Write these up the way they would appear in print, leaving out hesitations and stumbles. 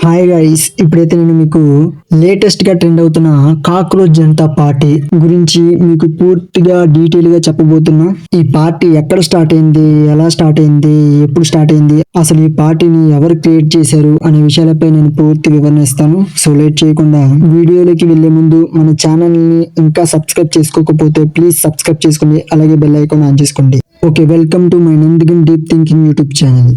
Hi guys, ఇప్పుడైతే నేను మీకు లేటెస్ట్ గా ట్రెండ్ అవుతున్న కాక్రోచ్ జనతా పార్టీ గురించి మీకు పూర్తిగా డీటెయిల్ గా చెప్పబోతున్నా. ఈ పార్టీ ఎక్కడ స్టార్ట్ అయింది, ఎలా స్టార్ట్ అయింది, ఎప్పుడు స్టార్ట్ అయింది, అసలు ఈ పార్టీని ఎవరు క్రియేట్ చేశారు అనే విషయాలపై నేను పూర్తి వివరణ ఇస్తాను. సో లేట్ చేయకుండా వీడియోలోకి వెళ్లే ముందు మన ఛానల్ ని ఇంకా సబ్స్క్రైబ్ చేసుకోకపోతే ప్లీజ్ సబ్స్క్రైబ్ చేసుకోండి, అలాగే బెల్ ఐకాన్ ఆన్ చేసుకోండి. Okay, welcome to my Nandigan deep thinking YouTube channel.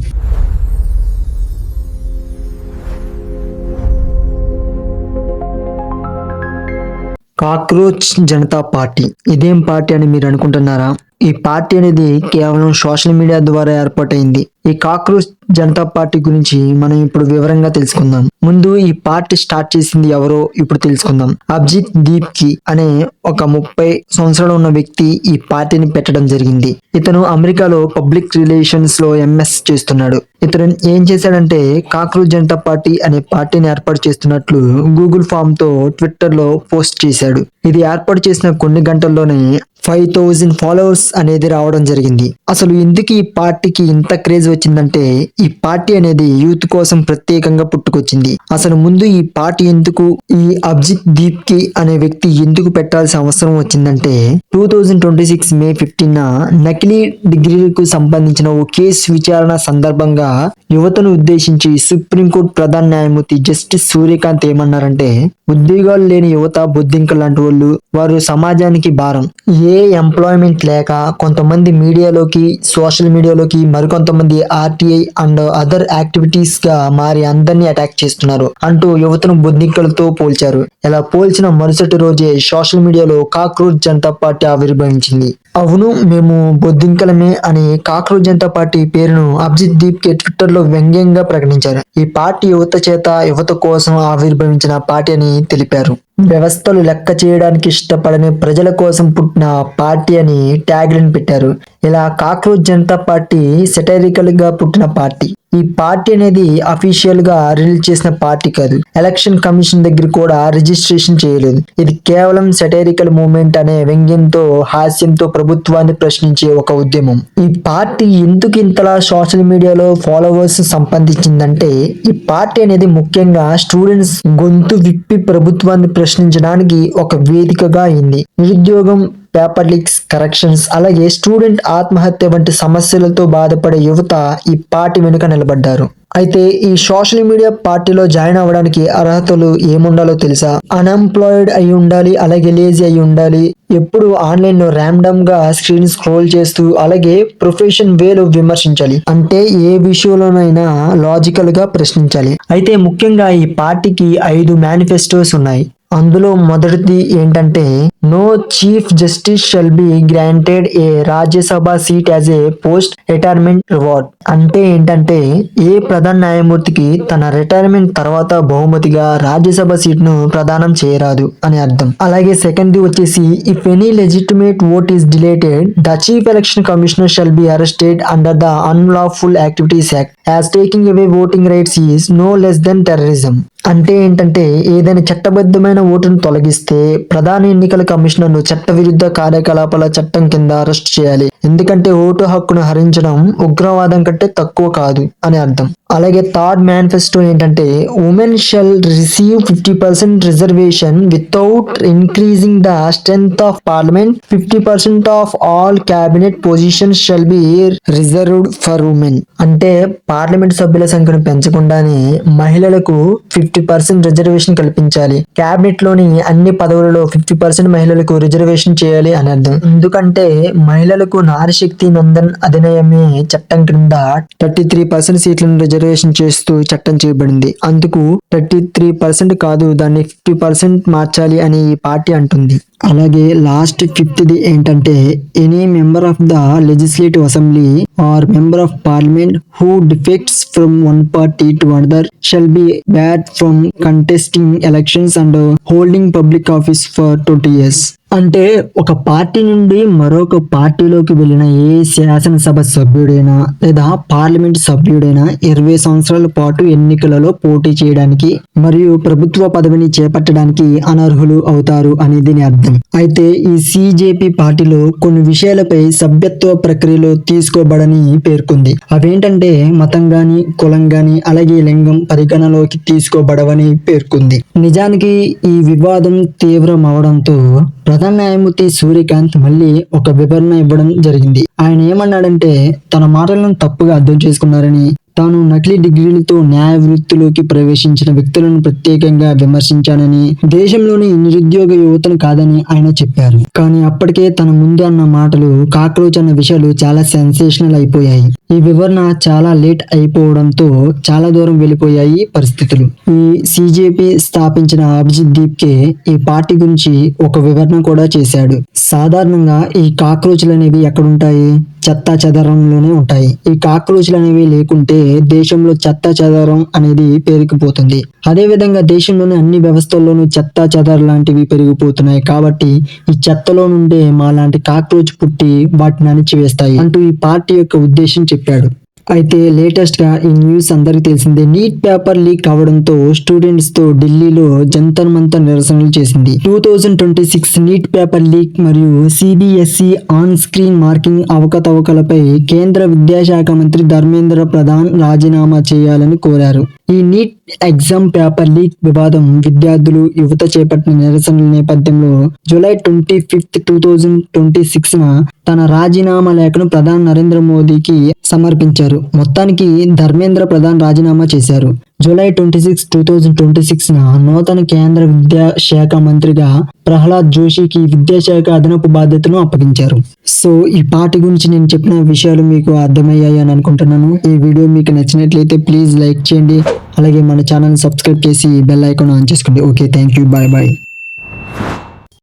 Cockroach Janata party ఇదేం పార్టీ అని మీరు అనుకుంటున్నారా? ఈ పార్టీ అనేది కేవలం సోషల్ మీడియా ద్వారా ఏర్పాటైంది. ఈ కాక్రోచ్ జనతా పార్టీ గురించి మనం ఇప్పుడు వివరంగా తెలుసుకుందాం. ముందు ఈ పార్టీ స్టార్ట్ చేసింది ఎవరో ఇప్పుడు తెలుసుకుందాం. అభిజిత్ దీప్కి అనే ఒక 30 సంవత్సరాలు ఉన్న వ్యక్తి ఈ పార్టీని పెట్టడం జరిగింది. ఇతను అమెరికాలో పబ్లిక్ రిలేషన్స్ లో ఎంఎస్ చేస్తున్నాడు. ఇతను ఏం చేశాడంటే కాక్రోచ్ జనతా పార్టీ అనే పార్టీని ఏర్పాటు చేస్తున్నట్లు గూగుల్ ఫామ్ తో ట్విట్టర్ లో పోస్ట్ చేశాడు. ఇది ఏర్పాటు చేసిన కొన్ని గంటల్లోనే 5000 ఫాలోవర్స్ అనేది రావడం జరిగింది. అసలు ఎందుకు ఈ పార్టీకి ఇంత క్రేజ్ వచ్చిందంటే, ఈ పార్టీ అనేది యూత్ కోసం ప్రత్యేకంగా పుట్టుకొచ్చింది. అసలు ముందు ఈ పార్టీ ఎందుకు, ఈ అభిజిత్ దీప్కి అనే వ్యక్తి ఎందుకు పెట్టాల్సిన అవసరం వచ్చిందంటే, 2026 మే 15న నకిలీ డిగ్రీలకు సంబంధించిన ఓ కేసు విచారణ సందర్భంగా యువతను ఉద్దేశించి సుప్రీంకోర్టు ప్రధాన న్యాయమూర్తి జస్టిస్ సూర్యకాంత్ ఏమన్నారంటే, ఉద్యోగాలు లేని యువత బొద్దింక లాంటి వాళ్ళు, వారు సమాజానికి భారం. ఏ ఎంప్లాయ్మెంట్ లేక కొంతమంది మీడియాలోకి, సోషల్ మీడియాలోకి, మరికొంతమంది ఆర్టీఐ అండ్ అదర్ యాక్టివిటీస్ గా మారి అందరినీ అటాక్ చేస్తున్నారు అంటూ యువతను బొద్దింకలతో పోల్చారు. ఇలా పోల్చిన మరుసటి రోజే సోషల్ మీడియాలో కాక్రోచ్ జనతా పార్టీ ఆవిర్భవించింది. అవును, మేము బొద్దింకలమే అని కాక్రోచ్ జనతా పార్టీ పేరును అభిజిత్ దీప్కే ట్విట్టర్ లో వ్యంగ్యంగా ప్రకటించారు. ఈ పార్టీ యువత కోసం ఆవిర్భవించిన పార్టీ అని తెలిపారు. వ్యవస్థలు లెక్క చేయడానికి ఇష్టపడని ప్రజల కోసం పుట్టిన పార్టీ అని ట్యాగ్ లైన్ పెట్టారు. ఇలా కాక్రోచ్ జనతా పార్టీ సెటైరికల్ గా పుట్టిన పార్టీ. ఈ పార్టీ అనేది అఫీషియల్ గా రిలీజ్ చేసిన పార్టీ కాదు. ఎలక్షన్ కమిషన్ దగ్గర కూడా రిజిస్ట్రేషన్ చేయలేదు. ఇది కేవలం సెటైరికల్ మూవ్మెంట్ అనే వ్యంగ్యంతో, హాస్యంతో ప్రభుత్వాన్ని ప్రశ్నించే ఒక ఉద్యమం. ఈ పార్టీ ఎందుకు ఇంతలా సోషల్ మీడియాలో ఫాలోవర్స్ సంపాదించిందంటే, ఈ పార్టీ అనేది ముఖ్యంగా స్టూడెంట్స్ గొంతు విప్పి ప్రభుత్వాన్ని ప్రశ్నించడానికి ఒక వేదికగా అయింది. నిరుద్యోగం, పేపర్ లీక్స్, కరెక్షన్స్, అలాగే స్టూడెంట్ ఆత్మహత్య వంటి సమస్యలతో బాధపడే యువత ఈ పార్టీ వెనుక నిలబడ్డారు. అయితే ఈ సోషల్ మీడియా పార్టీలో జాయిన్ అవ్వడానికి అర్హతలు ఏముండాలో తెలుసా? అన్ఎంప్లాయిడ్ అయి ఉండాలి, అలాగే లేజీ అయి ఉండాలి, ఎప్పుడు ఆన్లైన్ లో ర్యాండమ్ గా స్క్రీన్ స్క్రోల్ చేస్తూ, అలాగే ప్రొఫెషన్ వేలో విమర్శించాలి. అంటే ఏ విషయంలోనైనా లాజికల్ గా ప్రశ్నించాలి. అయితే ముఖ్యంగా ఈ పార్టీకి 5 మేనిఫెస్టోస్ ఉన్నాయి. అందులో మొదటిది ఏంటంటే, no chief justice shall be granted a Rajya Sabha seat as a post retirement reward. అంటే ఏంటంటే, ఏ ప్రధాన న్యాయమూర్తికి తన రిటైర్మెంట్ తర్వాత బహుమతిగా రాజ్యసభ సీట్ ను ప్రదానం చేయరాదు అని అర్థం. అలాగే సెకండ్ వచ్చేసి, if any legitimate vote is deleted, the chief election commissioner shall be arrested under the unlawful activities act, as taking away voting rights is no less than terrorism. అంటే ఏంటంటే, ఏదైనా చట్టబద్ధమైన ఓటును తొలగిస్తే ప్రధాన ఎన్నికల కమిషనర్ను చట్టవిరుద్ధ కార్యకలాపాల చట్టం కింద అరెస్ట్ చేయాలి. ఎందుకంటే ఓటు హక్కును హరించడం ఉగ్రవాదం కంటే తక్కువ కాదు అని అర్థం. అలాగే థర్డ్ మేనిఫెస్టో ఏంటంటే, women shall receive 50% reservation without increasing the strength of parliament. 50% of all cabinet positions shall be reserved for women. అంటే పార్లమెంట్ సభ్యుల సంఖ్యను పెంచకుండానే మహిళలకు 50% రిజర్వేషన్ కల్పించాలి. క్యాబినెట్ లోని అన్ని పదవులలో 50% మహిళలకు రిజర్వేషన్ చేయాలి అని అర్థం. ఎందుకంటే మహిళలకు నారీశక్తి నందన్ అధినియమే చట్టం క్రింద 33% సీట్లను రిజర్వేషన్ చేస్తూ చట్టం చేయబడింది. అందుకు 33% కాదు, దాన్ని 50% మార్చాలి అని ఈ పార్టీ అంటుంది. అలాగే లాస్ట్ 5th ఏంటంటే, any member of the legislative assembly or member of parliament who defects from one party to another shall be bad from contesting elections and holding public office for 20 years. అంటే ఒక party నుండి మరొక పార్టీలోకి వెళ్ళిన ఏ శాసనసభ సభ్యుడైనా లేదా parliament సభ్యుడైనా 20 సంవత్సరాల పాటు ఎన్నికలలో పోటీ చేయడానికి మరియు ప్రభుత్వ పదవిని చేపట్టడానికి అనర్హులు అవుతారు అని దీని అర్థం. అయితే ఈ సిజేపీ పార్టీలో కొన్ని విషయాలపై సభ్యత్వ ప్రక్రియలో తీసుకోబడని పేర్కొంది. అవేంటంటే మతం గాని, కులం గాని, అలాగే లింగం పరిగణలోకి తీసుకోబడవని పేర్కొంది. నిజానికి ఈ వివాదం తీవ్రం అవడంతో ప్రధాన న్యాయమూర్తి సూర్యకాంత్ మళ్ళీ ఒక వివరణ ఇవ్వడం జరిగింది. ఆయన ఏమన్నాడంటే తన మాటలను తప్పుగా అర్థం చేసుకున్నారని, తాను నకిలీ డిగ్రీలతో న్యాయ వృత్తిలోకి ప్రవేశించిన వ్యక్తులను ప్రత్యేకంగా విమర్శించానని, దేశంలోని నిరుద్యోగ యువతను కాదని ఆయన చెప్పారు. కానీ అప్పటికే తన ముందు అన్న మాటలు కాక్రోచ్ అన్న విషయాలు చాలా సెన్సేషనల్ అయిపోయాయి. ఈ వివరణ చాలా లేట్ అయిపోవడంతో చాలా దూరం వెళ్ళిపోయాయి పరిస్థితులు. ఈ సిజేపీ స్థాపించిన అభిజిత్ దీప్కే ఈ పార్టీ గురించి ఒక వివరణ కూడా చేశాడు. సాధారణంగా ఈ కాక్రోచ్లు అనేవి ఎక్కడుంటాయి? చెత్తా చెదారంలోనే ఉంటాయి. ఈ కాక్రోచ్లు అనేవి లేకుంటే దేశంలో చెత్తా చెదారం అనేది పెరిగిపోతుంది. అదే విధంగా దేశంలోని అన్ని వ్యవస్థల్లోనూ చెత్తా చెదారం లాంటివి పెరిగిపోతున్నాయి. కాబట్టి ఈ చెత్తలో నుండే మా లాంటి కాక్రోచ్ పుట్టి వాటిని అణిచివేస్తాయి అంటూ ఈ పార్టీ యొక్క ఉద్దేశం చెప్పాడు. అయితే లేటెస్ట్ గా ఈ న్యూస్ అందరికీ తెలిసిందే. నీట్ పేపర్ లీక్ అవడంతో స్టూడెంట్స్ తో ఢిల్లీలో జంతర్ మంతర్ నిరసనలు చేసింది. 2026 నీట్ పేపర్ లీక్ మరియు సిబిఎస్ఈ ఆన్ స్క్రీన్ మార్కింగ్ అవకతవకలపై కేంద్ర విద్యాశాఖ మంత్రి ధర్మేంద్ర ప్రధాన్ రాజీనామా చేయాలని కోరారు. ఈ నీట్ ఎగ్జామ్ పేపర్ లీక్ వివాదం విద్యార్థులు, యువత చేపట్టిన నిరసనల నేపథ్యంలో జూలై 25, 2026 తన రాజీనామా లేఖను ప్రధాని నరేంద్ర మోదీకి సమర్పించారు. మొత్తానికి ధర్మేంద్ర ప్రధాన్ రాజీనామా చేశారు. జూలై 26, 2026 నూతన కేంద్ర విద్యాశాఖ మంత్రిగా ప్రహ్లాద్ జోషికి విద్యాశాఖ అదనపు బాధ్యతను అప్పగించారు. సో ఈ పార్టీ గురించి నేను చెప్పిన విషయాలు మీకు అర్థమయ్యాయి అని అనుకుంటున్నాను. ఈ వీడియో మీకు నచ్చినట్లయితే ప్లీజ్ లైక్ చేయండి. అలాగే మన ఛానల్ సబ్స్క్రైబ్ చేసి బెల్ ఐకాన్ ఆన్ చేసుకోండి. Okay, thank you, bye bye.